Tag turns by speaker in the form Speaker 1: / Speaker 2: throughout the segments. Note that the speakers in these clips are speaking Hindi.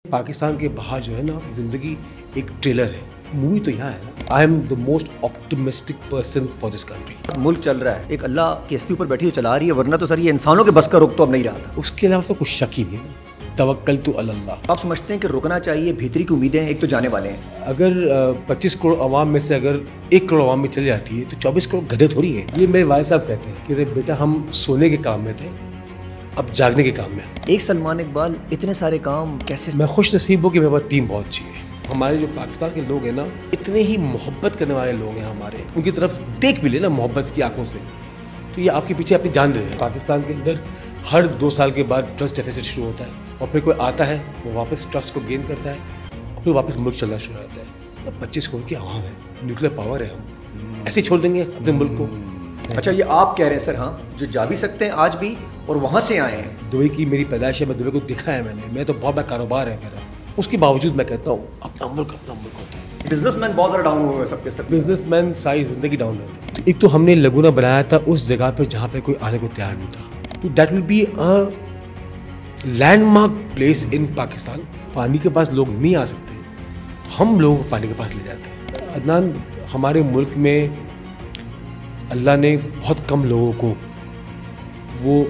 Speaker 1: पाकिस्तान के बाहर जो है ना, जिंदगी एक ट्रेलर है, मूवी तो यहाँ है ना। I am the most optimistic person for this country.
Speaker 2: मुल्क चल रहा है, एक अल्लाह किस्ती ऊपर बैठी हुई चला रही है, वरना तो सर ये इंसानों के बस का रुख तो अब नहीं रहा था।
Speaker 1: उसके अलावा तो कुछ शक ही नहीं है ना। तवक्कल तो अल्लाह।
Speaker 2: आप समझते हैं कि रुकना चाहिए, भीतरी की उम्मीदें एक तो जाने वाले हैं।
Speaker 1: अगर 25 करोड़ आवाम में से अगर 1 करोड़ आवाम में चली जाती है तो 24 करोड़ गधे थोड़ी है। ये मेरे वाले साहब कहते हैं कि बेटा हम सोने के काम में थे, अब जागने के काम में।
Speaker 2: एक सलमान इकबाल इतने सारे काम कैसे?
Speaker 1: मैं खुश नसीब हूँ कि मेरे पास टीम बहुत अच्छी है। हमारे जो पाकिस्तान के लोग हैं ना, इतने ही मोहब्बत करने वाले लोग हैं हमारे, उनकी तरफ देख भी ले ना मोहब्बत की आंखों से, तो ये आपके पीछे अपनी जान दे दें। पाकिस्तान के अंदर हर 2 साल के बाद ट्रस्ट डेफिसिट शुरू होता है और फिर कोई आता है वो वापस ट्रस्ट को गेन करता है और फिर वापस मुल्क चलना शुरू होता है। 25 करोड़ की आवाम है, न्यूक्लियर पावर है, हम ऐसे छोड़ देंगे अपने मुल्क को?
Speaker 2: अच्छा, ये आप कह रहे हैं सर? हाँ, जो जा भी सकते हैं आज भी और वहाँ से आए हैं।
Speaker 1: दुबई की मेरी पैदाइश है, मैं दुबई को देखा है मैंने, मैं तो बहुत बड़ा कारोबार है मेरा, उसके बावजूद मैं कहता हूँ अपना मुल्क होता है।
Speaker 2: बिजनेसमैन बहुत ज़्यादा डाउन हुए सबके सब।
Speaker 1: बिजनेसमैन सारी जिंदगी डाउन रहती है। एक तो हमने लगुना बनाया था उस जगह पे जहाँ पे कोई आने को तैयार नहीं था, तो that will be a landmark place in Pakistan. पानी के पास लोग नहीं आ सकते, तो हम लोगों को पानी के पास ले जाते हैं। अदनान, हमारे मुल्क में अल्लाह ने बहुत कम लोगों को वो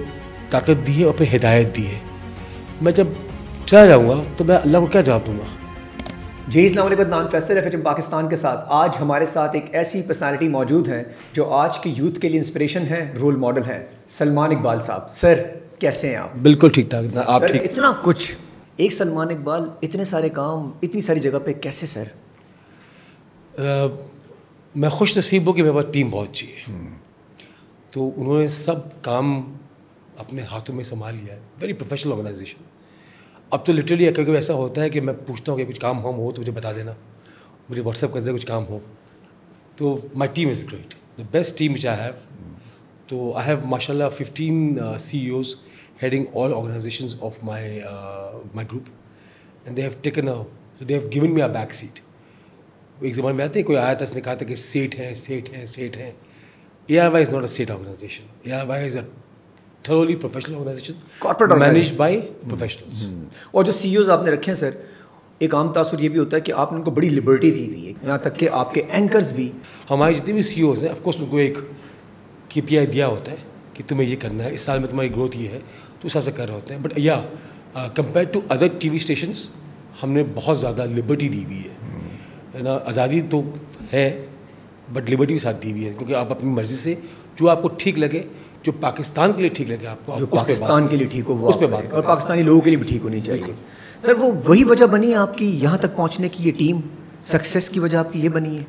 Speaker 1: ताकत दी है और फिर हिदायत दी है। मैं जब चला जाऊँगा तो मैं अल्लाह को क्या जवाब दूँगा?
Speaker 2: जी अस्सलाम वालेकुम, नान फैसल एफएम पाकिस्तान के साथ आज हमारे साथ एक ऐसी पर्सनालिटी मौजूद है जो आज के यूथ के लिए इंस्पिरेशन है, रोल मॉडल है, सलमान इकबाल साहब। सर कैसे हैं आप?
Speaker 1: बिल्कुल ठीक ठाक। आप ठीक?
Speaker 2: इतना कुछ, एक सलमान इकबाल, इतने सारे काम, इतनी सारी जगह पे, कैसे सर?
Speaker 1: मैं खुश नसीब हूँ कि मेरे पास टीम बहुत अच्छी है, तो उन्होंने सब काम अपने हाथों में संभाल लिया है। Very professional organisation. अब तो लिटरली कभी कभी ऐसा होता है कि मैं पूछता हूँ कि कुछ काम हो तो मुझे बता देना, मुझे व्हाट्सएप कर दे कुछ काम हो, तो my team is great, the best team which I have. तो आई हैव माशाल्लाह 15 CEOs heading all organizations of my group, and they have taken so they have given me a back seat. एक ज़माने में आते हैं, कोई आया था, इसने कहा था कि सेठ हैं। AIY is not a state organization. AIY is a thoroughly professional organization,
Speaker 2: corporate
Speaker 1: managed by professionals.
Speaker 2: और जो CEOs आपने रखे हैं सर, एक आम तासुर ये भी होता है कि आपने उनको बड़ी लिबर्टी दी हुई है, यहाँ तक कि आपके एंकर्स भी।
Speaker 1: हमारे जितने भी CEOs हैं, ऑफकोर्स उनको एक KPI दिया होता है कि तुम्हें ये करना है, इस साल में तुम्हारी ग्रोथ ये है, तो उस हिसाब से कर रहे होते हैं। बट या compare to other TV stations हमने बहुत ज़्यादा लिबर्टी दी हुई है ना। आज़ादी तो है बट लिबर्टी भी साथ दी हुई है, क्योंकि आप अपनी मर्ज़ी से जो आपको ठीक लगे, जो पाकिस्तान के लिए ठीक लगे आपको,
Speaker 2: जो पाकिस्तान के लिए ठीक हो
Speaker 1: उस पर बात,
Speaker 2: और पाकिस्तानी लोगों के लिए भी ठीक होनी चाहिए। सर वो वही वजह बनी है आपकी यहाँ तक पहुँचने की, ये टीम सक्सेस की वजह आपकी ये बनी है?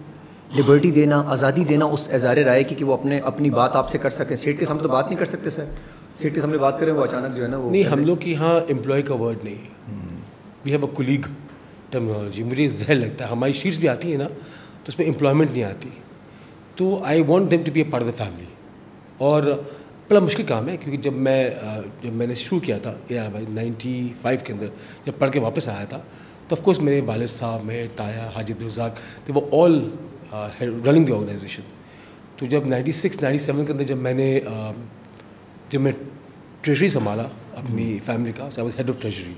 Speaker 2: लिबर्टी देना, आज़ादी देना उस एज़ारे राय की कि वो अपनी बात आपसे कर सकें। सेठ के सामने तो बात नहीं कर सकते सर, सेठ के सामने बात करें वो अचानक जो है ना वो
Speaker 1: नहीं। हम लोग के यहाँ एम्प्लॉय का वर्ड नहीं है, we have a colleague terminology. मुझे जहर लगता है, हमारी शीट्स भी आती है ना तो उसमें एम्प्लॉयमेंट नहीं आती, तो I want them to be a part of the family. और बड़ा मुश्किल काम है, क्योंकि जब मैंने शुरू किया था AIY 95 के अंदर, जब पढ़ के वापस आया था, तो ऑफकोर्स मेरे वालिद साहब, मेरे ताया Haji Abdul Razzaq, they were all running the organisation. तो जब 96-97 के अंदर जब मैं ट्रेजरी संभाला अपनी फैमिली का, I was head of treasury,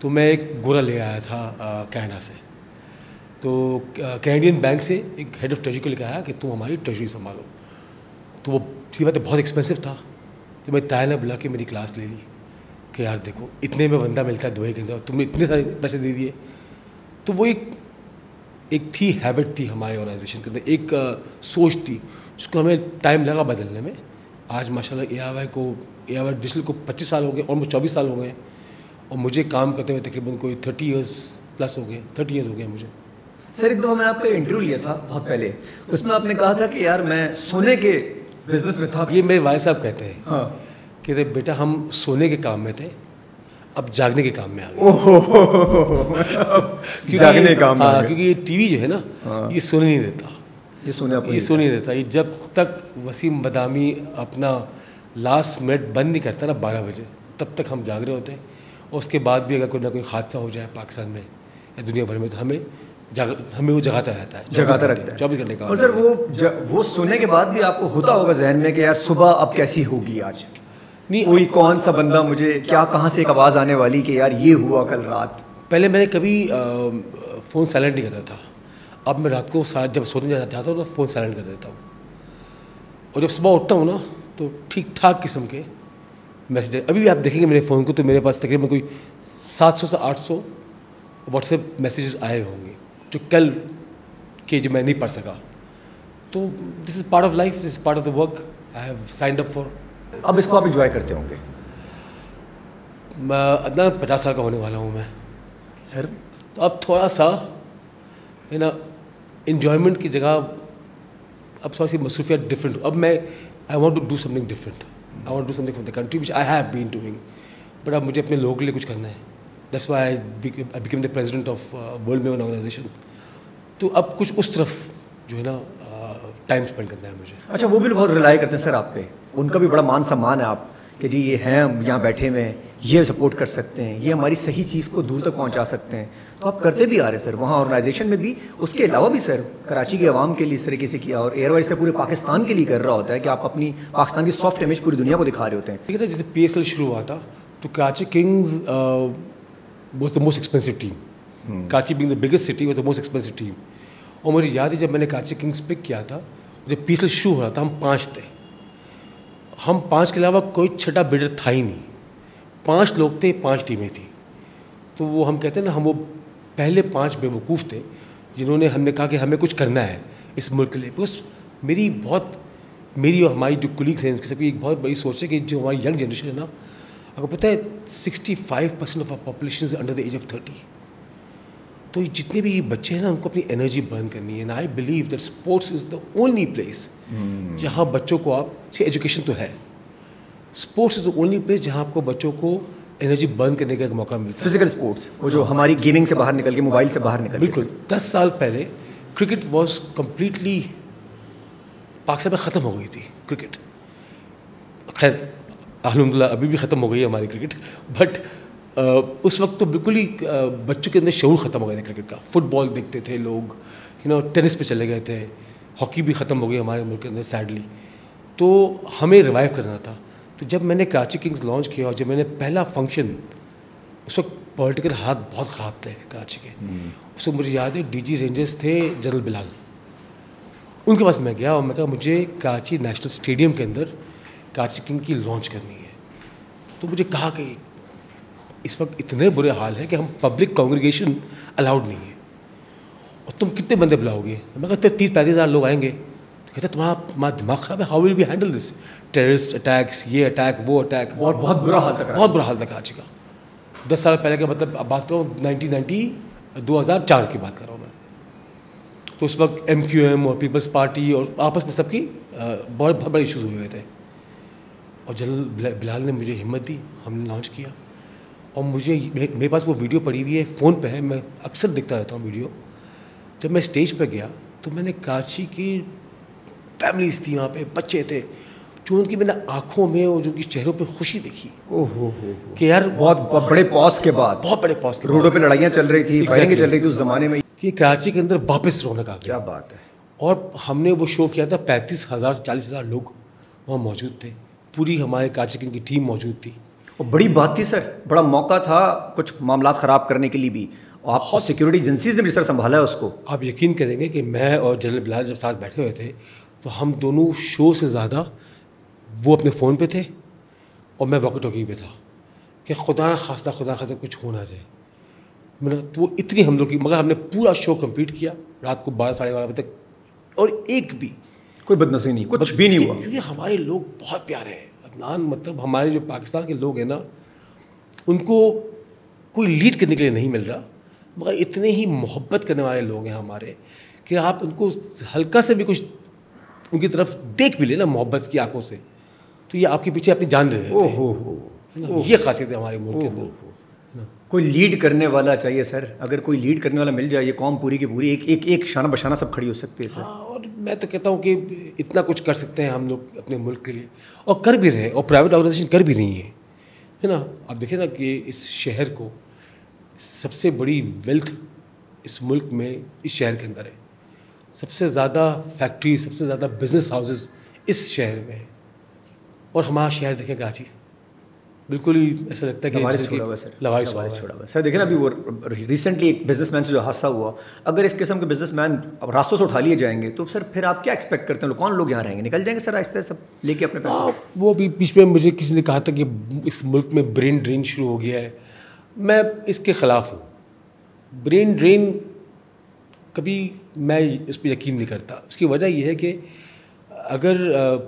Speaker 1: तो मैं एक गोरा ले आया था कनाडा से। तो कैनेडियन बैंक से एक हेड ऑफ ट्रेजरी को लेकर आया कि तुम हमारी ट्रेजरी संभालो। तो वो सी बात है, बहुत एक्सपेंसिव था। तो मैं ताया ने बुला के मेरी क्लास ले ली कि यार देखो, इतने में बंदा मिलता है दुबई के अंदर, तुमने इतने सारे पैसे दे दिए। तो वो एक थी, हैबिट थी हमारे ऑर्गेनाइजेशन के अंदर, एक सोच थी, उसको हमें टाइम लगा बदलने में। आज माशाल्लाह AIY डिजिटल को 25 साल हो गए, ऑलमोस्ट 24 साल हो गए, और मुझे काम करते हुए तकरीबन कोई 30 ईयर्स प्लस हो गए, 30 ईयर्स हो गए मुझे।
Speaker 2: सर एक दफ़ा मैंने आपका इंटरव्यू लिया था बहुत पहले, उसमें आपने कहा था कि यार मैं सोने के बिजनेस में था।
Speaker 1: ये मेरे वाले साहब कहते हैं
Speaker 2: हाँ,
Speaker 1: कि रे बेटा हम सोने के काम में थे, अब जागने के काम में आ गए।
Speaker 2: जागने काम में।
Speaker 1: हाँ, क्योंकि ये TV जो है ना, ये सोने नहीं देता,
Speaker 2: ये सोने
Speaker 1: नहीं देता। ये जब तक वसीम बदामी अपना लास्ट मिनट बंद नहीं करता ना 12 बजे, तब तक हम जाग रहे होते हैं। और उसके बाद भी अगर कोई ना कोई हादसा हो जाए पाकिस्तान में या दुनिया भर में, तो हमें वो जगाता रहता है, 24 घंटे का।
Speaker 2: और सर वो सोने के बाद भी आपको होता होगा जहन में कि यार सुबह अब कैसी होगी आज?
Speaker 1: नहीं,
Speaker 2: कोई कौन सा बंदा मुझे क्या, कहाँ से एक आवाज़ आने वाली कि यार ये हुआ कल रात।
Speaker 1: पहले मैंने कभी फ़ोन साइलेंट नहीं करता था। अब मैं रात को जब सोने जाता हूँ तो फ़ोन साइलेंट कर देता हूँ, और जब सुबह उठता हूँ ना तो ठीक ठाक किस्म के मैसेज। अभी भी आप देखेंगे मेरे फ़ोन को तो मेरे पास तकरीबन कोई 700 से 800 व्हाट्सएप मैसेजेस आए होंगे जो कल के जो मैं नहीं पढ़ सका। तो this is part of life, this is part of the work I have signed up for.
Speaker 2: अब इसको आप इंजॉय करते होंगे?
Speaker 1: मैं अदना 50 साल का होने वाला हूँ मैं
Speaker 2: सर।
Speaker 1: तो अब थोड़ा सा है ना इन्जॉयमेंट की जगह अब थोड़ी सी मसरूफियत डिफरेंट। अब मैं I want to do something different, I want to something for the country which I have been doing, but अब मुझे अपने लोगों के लिए कुछ करना है। That's why I became the president of world Memon organisation. तो अब कुछ उस तरफ जो है ना टाइम स्पेंड करना है मुझे।
Speaker 2: अच्छा, वो भी बहुत रिलाई करते हैं सर आप पे, उनका भी बड़ा मान सम्मान है आप कि जी ये हैं हम यहाँ बैठे हुए हैं, ये सपोर्ट कर सकते हैं, ये हमारी सही चीज़ को दूर तक पहुँचा सकते हैं। तो आप करते भी आ रहे हैं सर वहाँ ऑर्गेनाइजेशन में भी, उसके अलावा भी सर कराची के अवाम के लिए इस तरीके से किया, और एयरवाइज से पूरे पाकिस्तान के लिए कर रहा होता है कि आप अपनी पाकिस्तान की सॉफ्ट इमेज पूरी दुनिया को दिखा रहे होते हैं।
Speaker 1: ठीक है ना, जैसे PSL शुरू हुआ था तो Karachi Kings was the most expensive team. Karachi being the biggest city was the most expensive team. और मुझे याद है जब मैंने कराची किंग्स पिक किया था, जब PSL शुरू हो रहा था हम 5 थे। हम 5 के अलावा कोई छठा बिडर था ही नहीं। 5 लोग थे, 5 टीमें थी। तो वो हम कहते हैं ना, हम वो पहले 5 बेवकूफ़ थे जिन्होंने हमने कहा कि हमें कुछ करना है इस मुल्क के लिए। बिकॉज मेरी और हमारी जो कुलीग्स हैं उनकी सबकी एक बहुत बड़ी सोच है कि जो हमारी यंग जनरेशन है ना, आपको पता है 65% of our population is under the age of 30। तो ये जितने भी बच्चे हैं ना उनको अपनी एनर्जी बर्न करनी है। And I believe that sports is the only place जहाँ बच्चों को आप से एजुकेशन तो है, sports is the only place जहाँ आपको बच्चों को एनर्जी बर्न करने का एक मौका मिलता है।
Speaker 2: फिजिकल स्पोर्ट्स, वो जो हमारी गेमिंग से बाहर निकल के, मोबाइल से बाहर निकल के।
Speaker 1: बिल्कुल। 10 साल पहले क्रिकेट वॉज कम्प्लीटली पाकिस्तान में ख़त्म हो गई थी क्रिकेट। खैर अल्हम्दुलिल्लाह अभी भी ख़त्म हो गई है हमारी क्रिकेट, बट उस वक्त तो बिल्कुल ही बच्चों के अंदर शऊर ख़त्म हो गया था क्रिकेट का। फुटबॉल देखते थे लोग, टेनिस पे चले गए थे, हॉकी भी ख़त्म हो गई हमारे मुल्क के अंदर सैडली। तो हमें रिवाइव करना था। तो जब मैंने कराची किंग्स लॉन्च किया और जब मैंने पहला फंक्शन, उस वक्त पॉलिटिकल हाथ बहुत ख़राब थे कराची के। उस वक्त मुझे याद है DG रेंजर्स थे जनरल बिलाल, उनके पास मैं गया और मैं कहा मुझे कराची नेशनल स्टेडियम के अंदर कराची किंग की लॉन्च करनी है। तो मुझे कहा कि इस वक्त इतने बुरे हाल है कि हम पब्लिक कांग्रीगेशन अलाउड नहीं है, और तुम कितने बंदे बुलाओगे? मैं कहते 30-35 हज़ार लोग आएंगे। तो कहते तुम्हारा दिमाग ख़राब है, how will we handle this? Terrorist attacks, ये अटैक, वो अटैक,
Speaker 2: और बहुत बुरा हाल था,
Speaker 1: बहुत बुरा हाल था कराची का। 10 साल पहले का मतलब अब बात कर रहा हूँ 2004 की बात कर रहा हूँ मैं। तो उस वक्त MQM और पीपल्स पार्टी और आपस में सबकी बहुत बड़े इशूज़ हुए थे। और जनरल बिलाल ने मुझे हिम्मत दी, हमने लॉन्च किया। और मेरे पास वो वीडियो पड़ी हुई है, फ़ोन पे है, मैं अक्सर देखता रहता हूँ वीडियो। जब मैं स्टेज पे गया तो मैंने कराची की फैमिलीज़ थी वहाँ पे, बच्चे थे, जो उनकी मैंने आँखों में और जो उनकी चेहरों पे खुशी देखी।
Speaker 2: ओहो
Speaker 1: कि यार
Speaker 2: बहुत बड़े पॉज के बाद,
Speaker 1: बहुत बड़े पॉज के
Speaker 2: रोडों पे लड़ाइयाँ चल रही थी, फायरिंग चल रही थी उस ज़माने में,
Speaker 1: कि कराची के अंदर वापस रौनक आ गई।
Speaker 2: क्या बात है।
Speaker 1: और हमने वो शो किया था, 35,000 से 40,000 लोग वहाँ मौजूद थे, पूरी हमारे कराची की टीम मौजूद थी।
Speaker 2: और बड़ी बात थी सर, बड़ा मौका था कुछ मामला ख़राब करने के लिए भी, और आप सिक्योरिटी एजेंसीज ने जिस तरह संभाला है उसको।
Speaker 1: आप यकीन करेंगे कि मैं और जनरल बिलाल जब साथ बैठे हुए थे तो हम दोनों शो से ज़्यादा वो अपने फ़ोन पे थे और मैं वॉकी टॉकी पे था कि खुदा ना खास्ता कुछ हो ना जाए। मतलब तो वो इतनी हम लोग की, मगर हमने पूरा शो कंप्लीट किया रात को 12-12:30 बजे तक, और एक भी
Speaker 2: कोई बदनसीबी नहीं, कुछ भी नहीं हुआ।
Speaker 1: क्योंकि हमारे लोग बहुत प्यारे हैं अदनान, मतलब हमारे जो पाकिस्तान के लोग हैं ना, उनको कोई लीड करने के लिए नहीं मिल रहा, मगर इतने ही मोहब्बत करने वाले लोग हैं हमारे कि आप उनको हल्का से भी कुछ उनकी तरफ देख भी लेना मोहब्बत की आंखों से, तो ये आपके पीछे अपनी जान दे देते हैं। ओहो, ये खासियत है हमारे मुल्क के अंदर।
Speaker 2: कोई लीड करने वाला चाहिए सर, अगर कोई लीड करने वाला मिल जाए, ये कौम पूरी की पूरी एक शाना बशाना सब खड़ी हो सकती है सर।
Speaker 1: हाँ, और मैं तो कहता हूँ कि इतना कुछ कर सकते हैं हम लोग अपने मुल्क के लिए, और कर भी रहे हैं, और प्राइवेट ऑर्गेनाइजेशन कर भी रही हैं, है ना। आप देखिए ना कि इस शहर को सबसे बड़ी वेल्थ इस मुल्क में इस शहर के अंदर है, सबसे ज़्यादा फैक्ट्री, सबसे ज़्यादा बिजनेस हाउसेस इस शहर में है। और हमारा शहर देखें कराची, बिल्कुल ही ऐसा लगता है कि
Speaker 2: लवारिस छोड़ा हुआ है सर,
Speaker 1: लवारिस
Speaker 2: छोड़ा हुआ है सर। देखिए ना अभी वो रिसेंटली एक बिजनेसमैन से जो हादसा हुआ, अगर इस किस्म के बिजनेसमैन अब रास्तों से उठा लिए जाएंगे तो सर फिर आप क्या एक्सपेक्ट करते हैं, कौन लोग यहाँ रहेंगे, निकल जाएंगे सर आहिस्ते सब लेके अपने पैसे?
Speaker 1: वो भी बीच में मुझे किसी ने कहा था कि इस मुल्क में ब्रेन ड्रेन शुरू हो गया है, मैं इसके ख़िलाफ़ हूँ। ब्रेन ड्रेन कभी मैं इस पर यकीन नहीं करता। उसकी वजह यह है कि अगर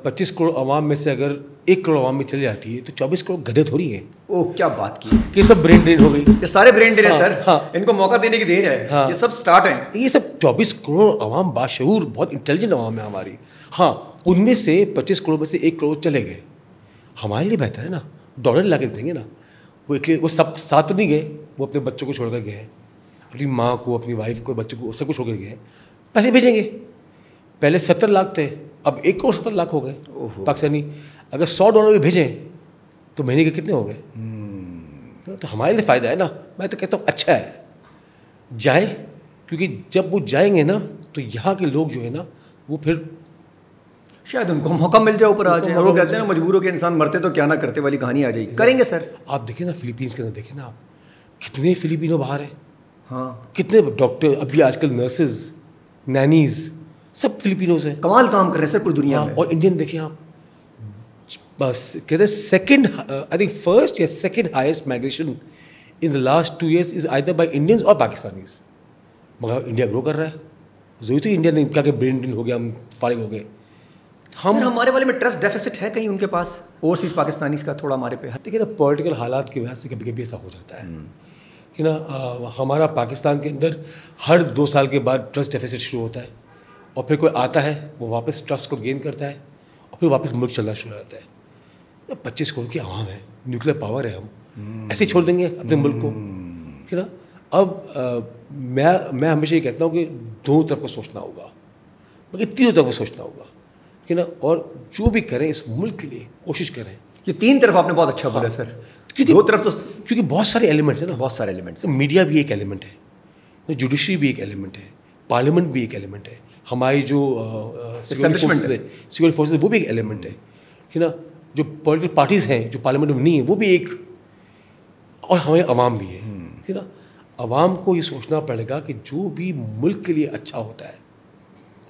Speaker 1: 25 करोड़ आवाम में से अगर 1 करोड़ आवाम में चली जाती है तो 24 करोड़ गधे थोड़ी हैं।
Speaker 2: ओह क्या बात की
Speaker 1: कि सब ब्रेन ड्रेन हो गई।
Speaker 2: ये सारे ब्रेन ड्रेन है सर।
Speaker 1: हाँ,
Speaker 2: इनको मौका देने की देर है।
Speaker 1: हाँ,
Speaker 2: ये सब स्टार्ट हैं।
Speaker 1: ये सब 24 करोड़ आवाम बाशऊर बहुत इंटेलिजेंट आवाम है हमारी। हाँ, उनमें से 25 करोड़ में से 1 करोड़ चले गए, हमारे लिए बेहतर है ना, डॉलर ला के देंगे ना। वो सब साथ तो नहीं गए, वो अपने बच्चों को छोड़ कर गए, अपनी माँ को, अपनी वाइफ को, बच्चों को, सब कुछ छोड़ कर गए, पैसे भेजेंगे। पहले 70 लाख थे, अब 1 करोड़ 70 लाख हो गए पाकिस्तानी। अगर $100 भी भेजें तो महीने के कितने हो गए? तो हमारे लिए फ़ायदा है ना। मैं तो कहता हूँ अच्छा है जाए, क्योंकि जब वो जाएंगे ना तो यहाँ के लोग जो है ना वो फिर
Speaker 2: शायद उनको मौका मिल जाए, ऊपर आ जाए। वो कहते हैं ना मजबूरों के इंसान मरते तो क्या ना करते वाली कहानी आ जाएगी। करेंगे सर।
Speaker 1: आप देखिए ना फिलीपींस के अंदर, देखिए ना आप कितने फिलिपिनो बाहर हैं।
Speaker 2: हाँ,
Speaker 1: कितने डॉक्टर, अभी आजकल नर्सेज, नैनीज सब फिलिपिनोज हैं,
Speaker 2: कमाल काम कर रहे हैं सर पूरी दुनिया में।
Speaker 1: और इंडियन देखिए आप, बस कहते हैं सेकंड, आई थिंक फर्स्ट या second highest migration in the last 2 years is either by Indians और पाकिस्तानीज। मगर इंडिया ग्रो कर रहा है, जो तो इंडिया ने क्या कि ब्रेन ड्रेन हो गया, हम फारिग हो गए।
Speaker 2: हम हमारे वाले में ट्रस्ट डेफिसिट है कहीं उनके पास, ओवरसीज पाकिस्तानीज का थोड़ा हमारे पे।
Speaker 1: देखिए ना पॉलिटिकल हालात की वजह से कभी कभी ऐसा हो जाता है कि ना हमारा पाकिस्तान के अंदर हर 2 साल के बाद ट्रस्ट डेफिसिट शुरू होता है, और फिर कोई आता है वो वापस ट्रस्ट को गेन करता है, और फिर वापस मुल्क चलना शुरू हो जाता है। 25 करोड़ की आवाम है, न्यूक्लियर पावर है, हम ऐसे ही छोड़ देंगे अपने मुल्क को कि ना। अब मैं हमेशा ये कहता हूँ कि दोनों तरफ को सोचना होगा, मगर तीनों तरफ को सोचना होगा कि ना, और जो भी करें इस मुल्क के लिए कोशिश करें।
Speaker 2: ये 3 तरफ आपने बहुत अच्छा बोला सर,
Speaker 1: क्योंकि
Speaker 2: 2 तरफ तो
Speaker 1: क्योंकि बहुत सारे एलिमेंट्स हैं ना,
Speaker 2: बहुत सारे एलिमेंट्स।
Speaker 1: मीडिया भी एक एलिमेंट है, जुडिशरी भी एक एलिमेंट है, पार्लियामेंट भी एक एलिमेंट है, हमारी जो सिक्योरिटी फोर्सेस वो भी एक एलिमेंट है ना, जो पॉलिटिकल पार्टीज़ हैं जो पार्लियामेंट में नहीं है वो भी एक, और हमारे अवाम भी है ना। अवाम को ये सोचना पड़ेगा कि जो भी मुल्क के लिए अच्छा होता है,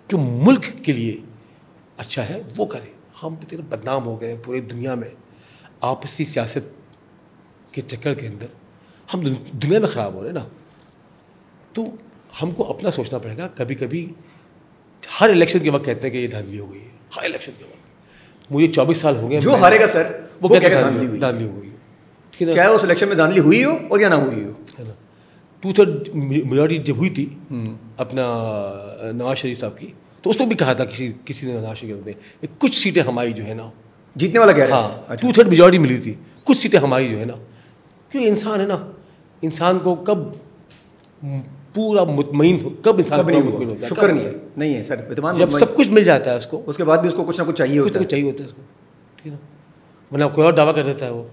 Speaker 1: जो मुल्क के लिए अच्छा है वो करें। हम इतने बदनाम हो गए पूरी दुनिया में आपसी सियासत के चक्कर के अंदर, हम दुनिया में ख़राब हो रहे हैं ना। तो हमको अपना सोचना पड़ेगा। कभी कभी हर इलेक्शन के वक्त कहते हैं कि ये धांधली हो गई है, हर इलेक्शन के वक्त। मुझे 24 साल हो गए,
Speaker 2: जो हारेगा सर वो कहता है धांधली हुई,
Speaker 1: धांधली हो गई, ठीक है,
Speaker 2: चाहे उस इलेक्शन में धांधली हुई हो और या ना हुई हो,
Speaker 1: है ना। 2/3 मेजॉरिटी जब हुई थी अपना नवाज शरीफ साहब की, तो उसको भी कहा था किसी ने नवाज शरीफ ने कुछ सीटें हमारी जो है ना,
Speaker 2: जीतने वाला कह रहा है।
Speaker 1: हाँ, 2/3 मेजॉरिटी मिली थी, कुछ सीटें हमारी जो है ना। क्योंकि इंसान है ना, इंसान को कब पूरा मुतमईन कब इंसान
Speaker 2: कब नहीं होता, शुक्र नहीं है सर,
Speaker 1: जब सब कुछ मिल जाता है उसको,
Speaker 2: उसके बाद भी उसको कुछ ना कुछ चाहिए होता है,
Speaker 1: कुछ चाहिए होता है उसको, ठीक है ना, वरना कोई और दावा कर देता है वो।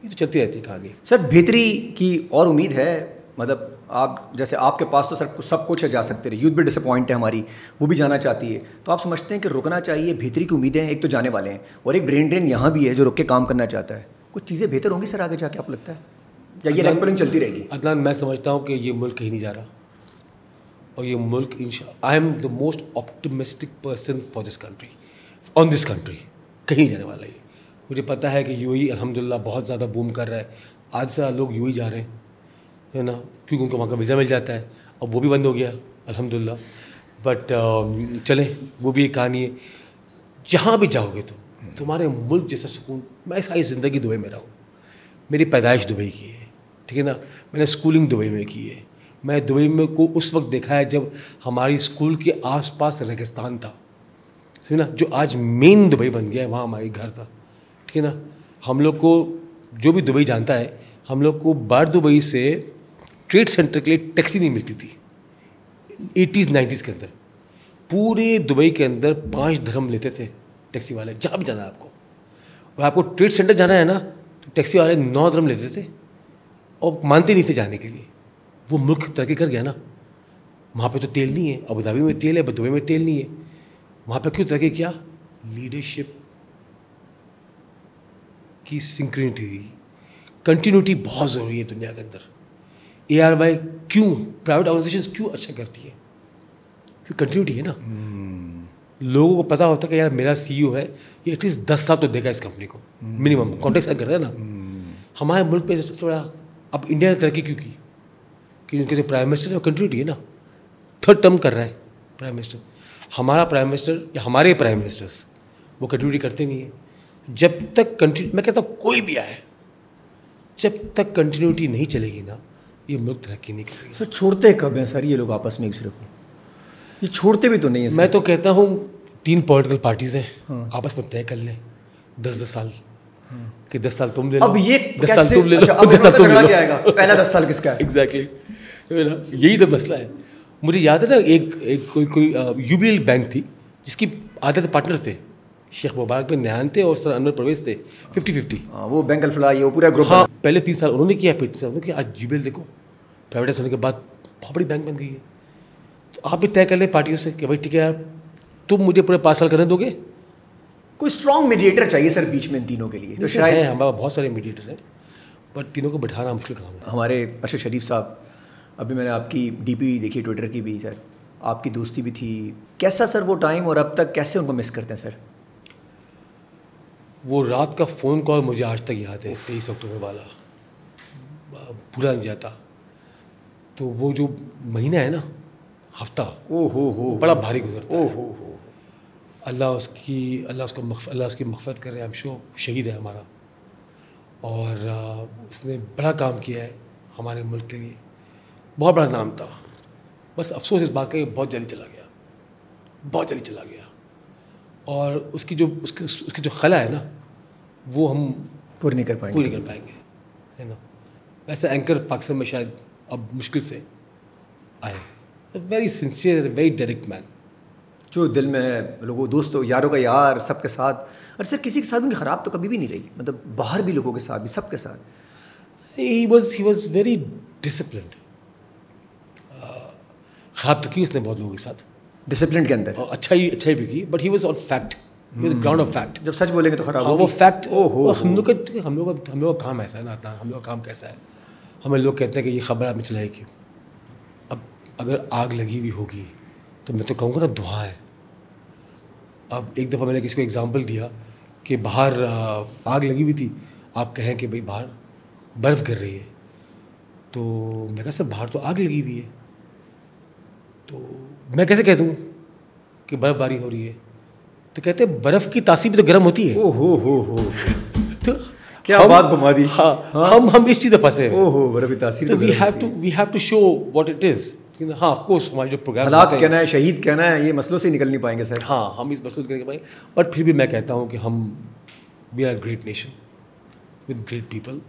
Speaker 1: ये तो चलती रहती है कहानी।
Speaker 2: सर बेहतरी की और उम्मीद है, मतलब आप जैसे आपके पास तो सर सब कुछ है, जा सकते रहे, यूथ भी डिसअपॉइंट है हमारी, वो भी जाना चाहती है, तो आप समझते हैं कि रुकना चाहिए? बेहतरी की उम्मीदें एक तो जाने वाले हैं, और एक ब्रेन ड्रेन यहाँ भी है जो रुक के काम करना चाहता है। कुछ चीज़ें बेहतर होंगी सर आगे जाके, आप लगता है, या ये लेग पुलिंग चलती रहेगी?
Speaker 1: अदनान, मैं समझता हूँ कि ये मुल्क कहीं नहीं जा रहा, और ये मुल्क I am the most optimistic person for this country, on this country, कहीं जाने वाला है। मुझे पता है कि यूएई अल्हम्दुलिल्लाह बहुत ज़्यादा बूम कर रहा है, आज से लोग यूएई जा रहे हैं, है ना, क्योंकि उनको वहाँ का वीज़ा मिल जाता है। अब वो भी बंद हो गया अल्हम्दुलिल्लाह, बट चलें, वो भी एक कहानी है। जहाँ भी जाओगे तुम्हारे मुल्क जैसा सुकून, मैं सारी ज़िंदगी दुबई में रहा हूँ, मेरी पैदाइश दुबई की है, ठीक है ना, मैंने स्कूलिंग दुबई में की है, मैं दुबई में को उस वक्त देखा है जब हमारी स्कूल के आसपास रेगिस्तान था, समझे ना, जो आज मेन दुबई बन गया है, वहाँ हमारी घर था, ठीक है ना। हम लोग को जो भी दुबई जानता है, हम लोग को बाहर दुबई से ट्रेड सेंटर के लिए टैक्सी नहीं मिलती थी 80s 90s के अंदर। पूरे दुबई के अंदर 5 दिरहम लेते थे टैक्सी वाले, जहाँ भी जाना है आपको, और आपको ट्रेड सेंटर जाना है ना तो टैक्सी वाले 9 दिरहम लेते थे, और मानते नहीं थे जाने के लिए। वो मुल्क तरक्की कर गया ना, वहाँ पे तो तेल नहीं है, अबू धाबी में तेल है, दुबई में तेल नहीं है, वहाँ पे क्यों तरक्की किया? लीडरशिप की सिंक्रोनिटी, कंटिन्यूटी बहुत ज़रूरी है दुनिया के अंदर। ARY क्यों, प्राइवेट ऑर्गेनाइजेशन क्यों अच्छा करती है? क्योंकि कंटिन्यूटी है ना। लोगों को पता होता है कि यार मेरा CEO है, ये एटलीस्ट 10 साल तो देगा इस कंपनी को, मिनिमम कॉन्टेक्ट करता है ना। हमारे मुल्क पे सबसे बड़ा अब इंडिया ने तरक्की क्यों की? कि उनके जो प्राइम मिनिस्टर है वो कंटिन्यूटी है ना, 3rd टर्म कर रहा है प्राइम मिनिस्टर। हमारा प्राइम मिनिस्टर या हमारे प्राइम मिनिस्टर्स वो कंटिन्यूटी करते नहीं है। जब तक मैं कहता हूँ कोई भी आए, जब तक कंटिन्यूटी नहीं चलेगी ना, ये मुल्क तरक्की नहीं करेगी।
Speaker 2: सर छोड़ते कब हैं सर ये लोग आपस में एक दूसरे को? ये छोड़ते भी तो नहीं है सर।
Speaker 1: मैं तो कहता हूँ 3 पॉलिटिकल पार्टीज़ हैं, आपस में तय कर लें 10-10 साल कि 10 साल तुम ले लो,
Speaker 2: अब ये
Speaker 1: 10 साल तुम ले लो, 10 साल तुम ले लो।
Speaker 2: पहला 10 साल किसका है?
Speaker 1: एग्जैक्टली, यही तो मसला है। मुझे याद है ना, एक कोई UBL बैंक थी जिसकी आधे पार्टनर थे, शेख मुबारक बिन नयान थे और सर अनवर परवेज थे, 50-50।
Speaker 2: वो बैंक अल-फलाह ये वो पूरा ग्रुप।
Speaker 1: हाँ, पहले 3 साल उन्होंने किया, फिर 3 साल उन्होंने किया। आज UBL देखो प्राइवेटाइज होने के बाद बहुत बड़ी बैंक बन गई है। तो आप भी तय कर ले पार्टियों से कि भाई ठीक है यार, तुम मुझे पूरे 5 साल करने दोगे।
Speaker 2: कोई स्ट्रॉन्ग मीडिएटर चाहिए सर बीच में इन तीनों के लिए। तो शायद
Speaker 1: है, हमारे बहुत सारे मीडिएटर हैं, बट तीनों को बिठाना मुश्किल काम है।
Speaker 2: हमारे अरशद शरीफ साहब, अभी मैंने आपकी DP देखी ट्विटर की भी सर, आपकी दोस्ती भी थी। कैसा सर वो टाइम, और अब तक कैसे उनको मिस करते हैं सर?
Speaker 1: वो रात का फ़ोन कॉल मुझे आज तक याद है, 23 अक्टूबर वाला, भूला नहीं जाता। तो वो जो महीना है ना, हफ्ता,
Speaker 2: ओ हो
Speaker 1: बड़ा भारी गुजरता है।
Speaker 2: ओ हो
Speaker 1: अल्लाह उसकी मग़फ़िरत करे। हम शो शहीद है हमारा, और उसने बड़ा काम किया है हमारे मुल्क के लिए, बहुत बड़ा नाम था। बस अफसोस इस बात का कि बहुत जल्दी चला गया, बहुत जल्दी चला गया। और उसकी जो खला है ना, वो हम
Speaker 2: पूरी नहीं कर
Speaker 1: पाएंगे, है ना। वैसे एंकर पाकिस्तान में शायद अब मुश्किल से आए। Very sincere, very direct man,
Speaker 2: जो दिल में है, लोगों दोस्तों यारों का यार, सबके साथ। और सर किसी के साथ उनकी ख़राब तो कभी भी नहीं रही, मतलब बाहर भी लोगों के साथ भी, सबके साथ।
Speaker 1: He was very disciplined. ख़राब तो की उसने बहुत लोगों के साथ,
Speaker 2: डिसिप्लिन के अंदर,
Speaker 1: और अच्छा ही भी की, but he was on fact, he was ground of fact.
Speaker 2: जब सच बोलेंगे तो ख़राब
Speaker 1: होगी। वो फैक्ट।
Speaker 2: ओहो,
Speaker 1: हम लोग का काम ऐसा है ना, हम लोग का काम कैसा है, हमें लोग कहते हैं कि ये खबर आपने चलाई क्यों। अब अगर आग लगी हुई होगी तो मैं तो कहूँगा ना दुआ है। अब एक दफ़ा मैंने किसी को एग्जांपल दिया कि बाहर आग लगी हुई थी, आप कहें कि भाई बाहर बर्फ़ गिर रही है, तो मैं कहा सर बाहर तो आग लगी हुई है, तो मैं कैसे कह दूँ कि बर्फ़बारी हो रही है? तो कहते हैं बर्फ़ की तासीर भी तो गर्म होती है।
Speaker 2: ओहो हो
Speaker 1: तो
Speaker 2: क्या बात घुमा दी।
Speaker 1: हाँ, हम इस चीज़ में फंसे हैं।
Speaker 2: ओहो, बर्फ़ की तासीर
Speaker 1: तो we have to show what it is. हाँ, ऑफ कोर्स हमारे जो प्रोग्राम
Speaker 2: हालात कहना है, शहीद कहना है, ये मसलों से निकल नहीं पाएंगे सर।
Speaker 1: हाँ, हम इस मसले से निकल पाएंगे, बट फिर भी मैं कहता हूँ कि we are great nation with great people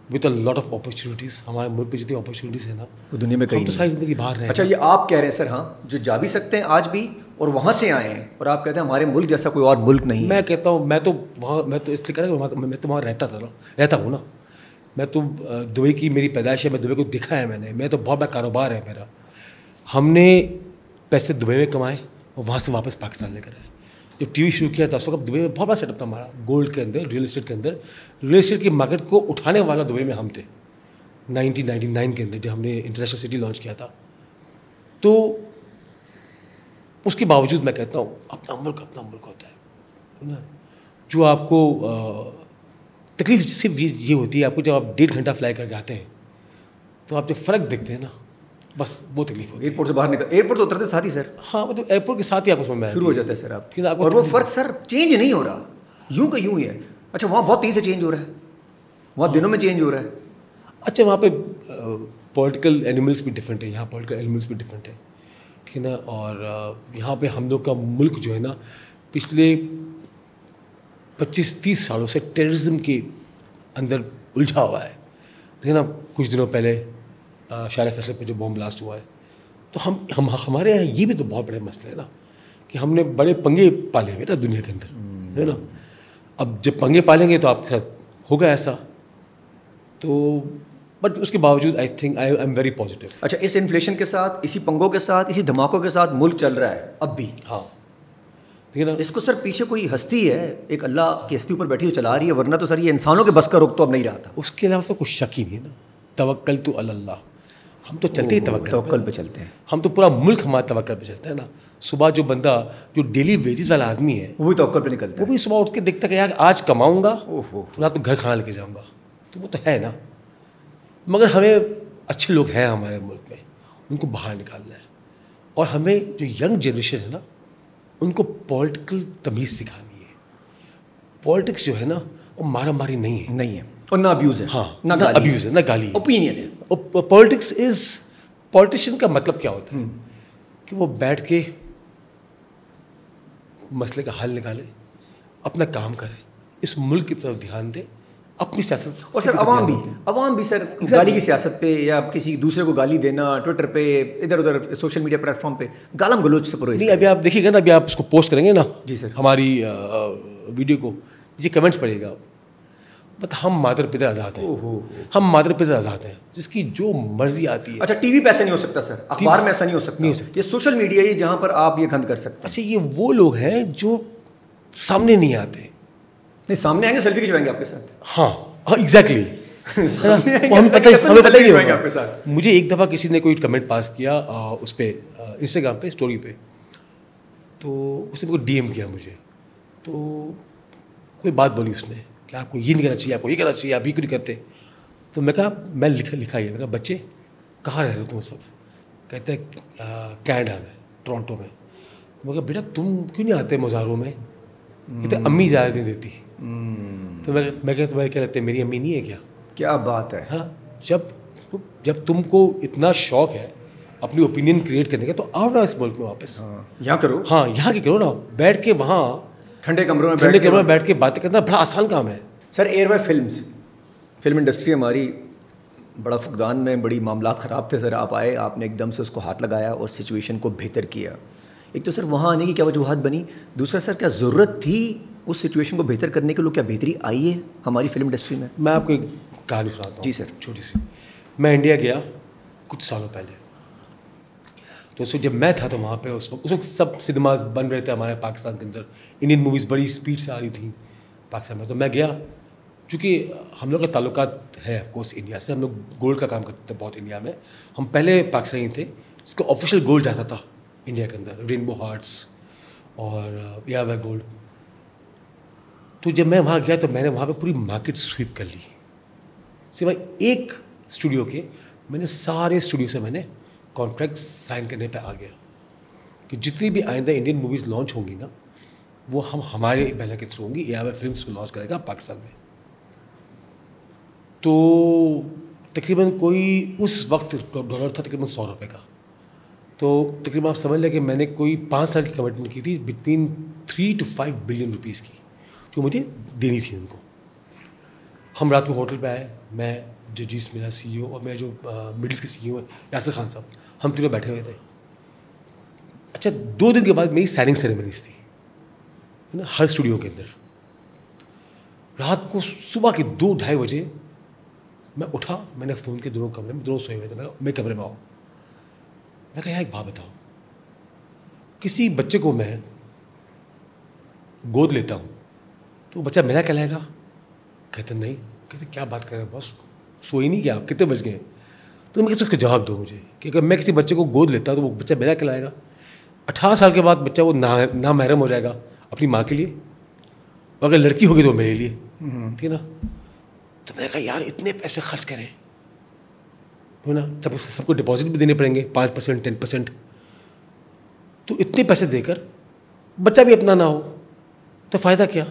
Speaker 1: with a lot of opportunities. हमारे मुल्क में जितनी अपॉर्चुनिटीज़ है ना,
Speaker 2: वो दुनिया में कहीं
Speaker 1: तो सारी ज़िंदगी बाहर रहे।
Speaker 2: अच्छा, ये आप कह रहे हैं सर, हाँ, जो जा भी सकते हैं आज भी और वहाँ से आए हैं, और आप कहते हैं हमारे मुल्क जैसा कोई और मुल्क नहीं।
Speaker 1: मैं कहता हूँ मैं तो इसलिए कह रहा हूँ, मैं तो वहाँ रहता हूँ ना। मैं तो दुबई की मेरी पैदाइश है, मैं दुबई को देखा है मैंने। मैं तो बहुत बड़ा कारोबार है मेरा। हमने पैसे दुबई में कमाए और वहाँ से वापस पाकिस्तान लेकर आए। जब TV शुरू किया था उस वक्त दुबई में बहुत बड़ा सेटअप था हमारा, गोल्ड के अंदर, रियल एस्टेट के अंदर। रियल एस्टेट की मार्केट को उठाने वाला दुबई में हम थे 1999 के अंदर, जब हमने इंटरनेशनल सिटी लॉन्च किया था। तो उसके बावजूद मैं कहता हूँ अपना मुल्क होता है ना। जो आपको तकलीफ सिर्फ ये होती है, आपको जब आप 1.5 घंटा फ्लाई करके आते हैं तो आप जो फ़र्क देखते हैं ना, बस वो तकलीफ होती है।
Speaker 2: एयरपोर्ट से बाहर निकल, एयरपोर्ट तो उतरते साथ ही सर,
Speaker 1: हाँ, मतलब एयरपोर्ट के साथ ही आपको समझ में
Speaker 2: शुरू हो जाता है सर आप।
Speaker 1: आपको
Speaker 2: और वो फ़र्क सर चेंज नहीं हो रहा, यूं का यूं ही है। अच्छा, वहाँ बहुत तेज़ी से चेंज हो रहा है, वहाँ दिनों में चेंज हो रहा है।
Speaker 1: अच्छा, वहाँ पे पॉलिटिकल एनिमल्स भी डिफरेंट है, यहाँ पॉलिटिकल एनिमल्स भी डिफरेंट है, ठीक है ना। और यहाँ पे हम लोग का मुल्क जो है ना, पिछले 25-30 सालों से टेररिज्म के अंदर उलझा हुआ है, ठीक है ना। कुछ दिनों पहले शार फैसले पे जो बॉम्ब ब्लास्ट हुआ है, तो हमारे यहाँ ये भी तो बहुत बड़े मसले हैं ना कि हमने बड़े पंगे पाले हुए ना दुनिया के अंदर, है ना। अब जब पंगे पालेंगे तो आपके साथ होगा ऐसा, तो बट उसके बावजूद आई एम वेरी पॉजिटिव।
Speaker 2: अच्छा, इस इन्फ्लेशन के साथ, इसी पंगों के साथ, इसी धमाकों के साथ मुल्क चल रहा है अब भी?
Speaker 1: हाँ, ठीक है ना।
Speaker 2: इसको सर पीछे कोई हस्ती है, एक अल्लाह की हस्ती ऊपर बैठी हुई चला रही है, वरना तो सर ये इंसानों के बस का रुख तो अब नहीं रहा था।
Speaker 1: उसके अलावा तो कुछ शक ही नहीं है ना। तवक्कल तो अल्लाह, हम तो चलते ही
Speaker 2: तवक्कल पे चलते हैं।
Speaker 1: हम तो पूरा मुल्क हमारा तवक्कल पे चलता है ना। सुबह जो बंदा जो डेली वेजेस वाला आदमी है
Speaker 2: वो भी तवक्कल पे निकलता
Speaker 1: वो
Speaker 2: है।
Speaker 1: भी सुबह उठ के देखता है कि यार आज कमाऊंगा
Speaker 2: ओहो,
Speaker 1: तो रात को घर खाना लेके जाऊंगा, तो वो तो है ना। मगर हमें अच्छे लोग हैं हमारे मुल्क में, उनको बाहर निकालना है। और हमें जो यंग जनरेशन है ना उनको पॉलिटिकल तमीज़ सिखानी है। पॉलिटिक्स जो है ना वो मारा मारी नहीं है,
Speaker 2: नहीं है, और ना अब्यूज़ है।
Speaker 1: हाँ
Speaker 2: ना
Speaker 1: ना अब्यूज़ है, ना गाली है।
Speaker 2: ओपिनियन है।
Speaker 1: पॉलिटिक्स इज, पॉलिटिशियन का मतलब क्या होता है कि वो बैठ के मसले का हल निकाले, अपना काम करे, इस मुल्क की तरफ ध्यान दे, अपनी सियासत।
Speaker 2: और सर अवाम भी सर गाली की सियासत पे या किसी दूसरे को गाली देना ट्विटर पे, इधर उधर सोशल मीडिया प्लेटफॉर्म पे गालम गलोच से पुरो।
Speaker 1: नहीं, अभी आप देखिएगा ना, अभी आप इसको पोस्ट करेंगे ना
Speaker 2: जी सर,
Speaker 1: हमारी वीडियो को, जी कमेंट्स पढ़िएगा आप। बट हम मादर पिता आज़ाद हैं, हम मादर पिता आज़ाद हैं, जिसकी जो मर्जी आती है।
Speaker 2: अच्छा, टीवी पे ऐसा नहीं हो सकता सर, अखबार में ऐसा नहीं हो सकता,
Speaker 1: नहीं हो सकता।
Speaker 2: ये सोशल मीडिया ही जहाँ पर आप ये गंद कर सकते हैं।
Speaker 1: अच्छा, ये वो लोग हैं जो सामने नहीं आते।
Speaker 2: नहीं, सामने आएंगे सेल्फी खिंचवाएंगे आपके साथ।
Speaker 1: हाँ एग्जैक्टली,
Speaker 2: हमें पता ही नहीं आपके साथ।
Speaker 1: मुझे एक दफ़ा किसी ने कोई कमेंट पास किया उस पर इंस्टाग्राम पे स्टोरी पे, तो उसने मुझे डीएम किया मुझे, तो कोई बात बोली उसने कि आपको ये नहीं करना चाहिए, आपको ये करना चाहिए, आप ये क्यों नहीं करते। तो मैं कहा, मैं लिखा ही है, मैं कहा बच्चे कहाँ रह रहे हो तुम इस वक्त। कहते हैं कनाडा में, टोरंटो में। मैं कहा बेटा तुम क्यों नहीं आते मुजाहरों में। कहते अम्मी ज़्यादा नहीं देती। तो मैं कहता तुम्हारे क्या लगता है मेरी अम्मी नहीं है क्या।
Speaker 2: क्या बात है।
Speaker 1: हाँ, जब तुमको इतना शौक है अपनी ओपिनियन क्रिएट करने का, तो आओ ना इस मुल्क में वापस।
Speaker 2: यहाँ करो।
Speaker 1: हाँ, यहाँ की करो ना, बैठ के वहाँ
Speaker 2: ठंडे कमरों में
Speaker 1: बैठ के बातें करना बड़ा आसान काम है।
Speaker 2: सर एयरवे फिल्म इंडस्ट्री हमारी बड़ा फुकदान में, बड़ी मामलात ख़राब थे सर। आप आए, आपने एकदम से उसको हाथ लगाया और सिचुएशन को बेहतर किया। एक तो सर वहाँ आने की क्या वजूहत बनी, दूसरा सर क्या ज़रूरत थी उस सिचुएशन को बेहतर करने के लिए, क्या बेहतरी आई है हमारी फिल्म इंडस्ट्री में।
Speaker 1: मैं आपको एक कहानी सुनाता हूँ।
Speaker 2: जी सर।
Speaker 1: छोटी सी। मैं इंडिया गया कुछ सालों पहले, तो उसमें जब मैं था तो वहाँ पे उस वक्त सब सिनेमाज बन रहे थे हमारे पाकिस्तान के अंदर, इंडियन मूवीज़ बड़ी स्पीड से आ रही थी पाकिस्तान में। तो मैं गया, चूँकि हम लोग का ताल्लुकात है ऑफकोर्स इंडिया से, हम लोग गोल्ड का काम करते थे बहुत इंडिया में। हम पहले पाकिस्तानी थे जिसका ऑफिशियल गोल्ड जाता था इंडिया के अंदर, रेनबो हार्ट्स और यावा गोल्ड। तो जब मैं वहाँ गया तो मैंने वहाँ पे पूरी मार्केट स्वीप कर ली, सिवाय एक स्टूडियो के। मैंने सारे स्टूडियो से मैंने कॉन्ट्रैक्ट साइन करने पे आ गया कि जितनी भी आइंदा इंडियन मूवीज़ लॉन्च होंगी ना, वो हम हमारे बैनर के थ्रू होंगी। एआईवाई फिल्म्स को लॉन्च करेगा पाकिस्तान में। तो तकरीबन कोई उस वक्त डॉलर था तकरीबन 100 रुपये का। तो तकरीबन आप समझ लें कि मैंने कोई 5 साल की कमिटमेंट की थी, बिटवीन 3 to 5 बिलियन रुपीज़ की, जो मुझे देनी थी उनको। हम रात को होटल पे आए, मैं जजीस मेरा सीईओ और मेरे जो मिडिल्स के सीईओ है यासिर खान साहब, हम तीनों बैठे हुए थे। अच्छा, 2 दिन के बाद मेरी साइनिंग सेरेमनीज थी ना हर स्टूडियो के अंदर। रात को सुबह के 2-2:30 बजे मैं उठा, मैंने फ़ोन के दोनों कमरे में, दोनों सोए हुए थे, मेरे कमरे में आओ। मैं कहा यार एक बात बताओ, किसी बच्चे को मैं गोद लेता हूँ तो बच्चा मेरा कहलाएगा। कहते नहीं। कहते क्या बात कर रहे हैं बॉस, सोई नहीं क्या आप, कितने बज गए। तो मैं कैसे उसका जवाब दूँ मुझे कि अगर मैं किसी बच्चे को गोद लेता तो वो बच्चा मेरा कहलाएगा। 18 साल के बाद बच्चा वो ना महरम हो जाएगा अपनी माँ के लिए, और अगर लड़की होगी तो मेरे लिए, ठीक है ना। तो मैंने कहा यार इतने पैसे खर्च करें, हो ना, सबको डिपॉजिट भी देने पड़ेंगे 5%, 10%। तो इतने पैसे देकर बच्चा भी अपना ना हो तो फ़ायदा क्या।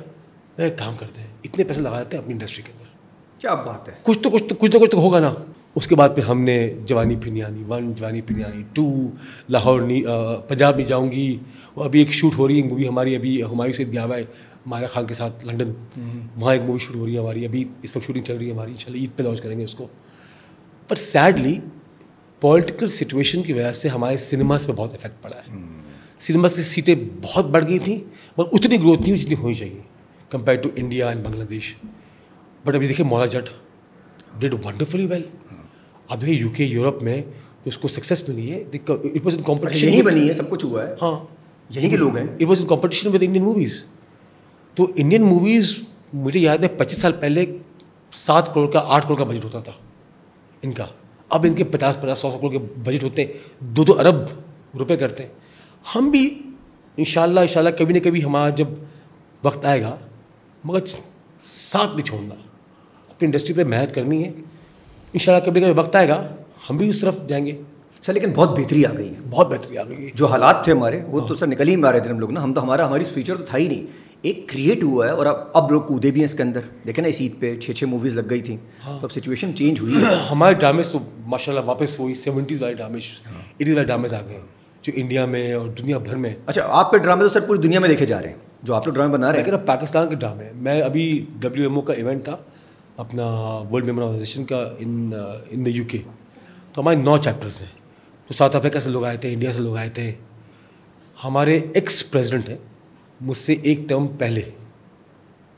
Speaker 1: मैं एक काम करते हैं, इतने पैसे लगा देते हैं अपनी इंडस्ट्री के अंदर।
Speaker 2: क्या बात है।
Speaker 1: कुछ तो होगा ना। उसके बाद फिर हमने जवानी फिरनियानी 1, जवानी फिरनियानी 2, लाहौर पंजाब में जाऊंगी। और अभी एक शूट हो रही है मूवी हमारी, अभी हुमायूं सईद गया हुआ है मारा खान के साथ लंदन, वहाँ एक मूवी शूट हो रही है हमारी, अभी इस वक्त शूटिंग चल रही है हमारी, चलिए ईद पे लॉन्च करेंगे उसको। पर सैडली पॉलिटिकल सिचुएशन की वजह से हमारे सिनेमास पे बहुत इफेक्ट पड़ा है। सिनेमास की सीटें बहुत बढ़ गई थी, मगर उतनी ग्रोथ नहीं हुई जितनी होनी चाहिए compare to India and Bangladesh. But अभी देखिए Maula Jatt did wonderfully well. अब देखिए यूके यूरोप में उसको सक्सेस मिली है, इट वाज इन कॉम्पिटिशन।
Speaker 2: यही बनी है, सब कुछ हुआ है।
Speaker 1: हाँ,
Speaker 2: यहीं के लोग हैं।
Speaker 1: It was in competition with Indian movies. तो इंडियन मूवीज़ मुझे याद है 25 साल पहले 7 करोड़ का 8 करोड़ का बजट होता था इनका। अब इनके 50-100 करोड़ के बजट होते हैं, 2-2 अरब रुपए करते हैं। हम भी इंशाल्लाह कभी ना कभी हमारा जब वक्त आएगा, मगर साथ नहीं छोड़ना, अपनी इंडस्ट्री पे मेहनत करनी है। इंशाल्लाह कभी कभी वक्त आएगा हम भी उस तरफ जाएंगे।
Speaker 2: सर लेकिन बहुत बेहतरी आ गई है,
Speaker 1: बहुत बेहतरी आ गई है।
Speaker 2: जो हालात थे हमारे वो तो सर निकल ही आ रहे थे हम लोग ना, हम तो हमारी फ्यूचर तो था ही नहीं। एक क्रिएट हुआ है और अब लोग कूदे भी हैं इसके अंदर। देखे ना इस ईद पे 6 मूवीज़ लग गई थी। तो अब सिचुएशन चेंज हुई है।
Speaker 1: हमारे ड्रामेज तो माशाल्लाह वापस वही 70s वाले ड्रामेज 80s वाले ड्रामेज आ गए जो इंडिया में और दुनिया भर में।
Speaker 2: अच्छा, आपके ड्रामे तो सर पूरी दुनिया में देखे जा रहे हैं, जो आप लोग ड्रामे बना रहे हैं।
Speaker 1: पाकिस्तान के ड्रामे, मैं अभी WMO का इवेंट था अपना वर्ल्ड मेमोरी ऑर्गेनाइजेशन का इन द UK। तो हमारे 9 चैप्टर्स हैं। तो साउथ अफ्रीका से लोग आए थे, इंडिया से लोग आए थे। हमारे एक्स प्रेसिडेंट हैं मुझसे एक टर्म पहले,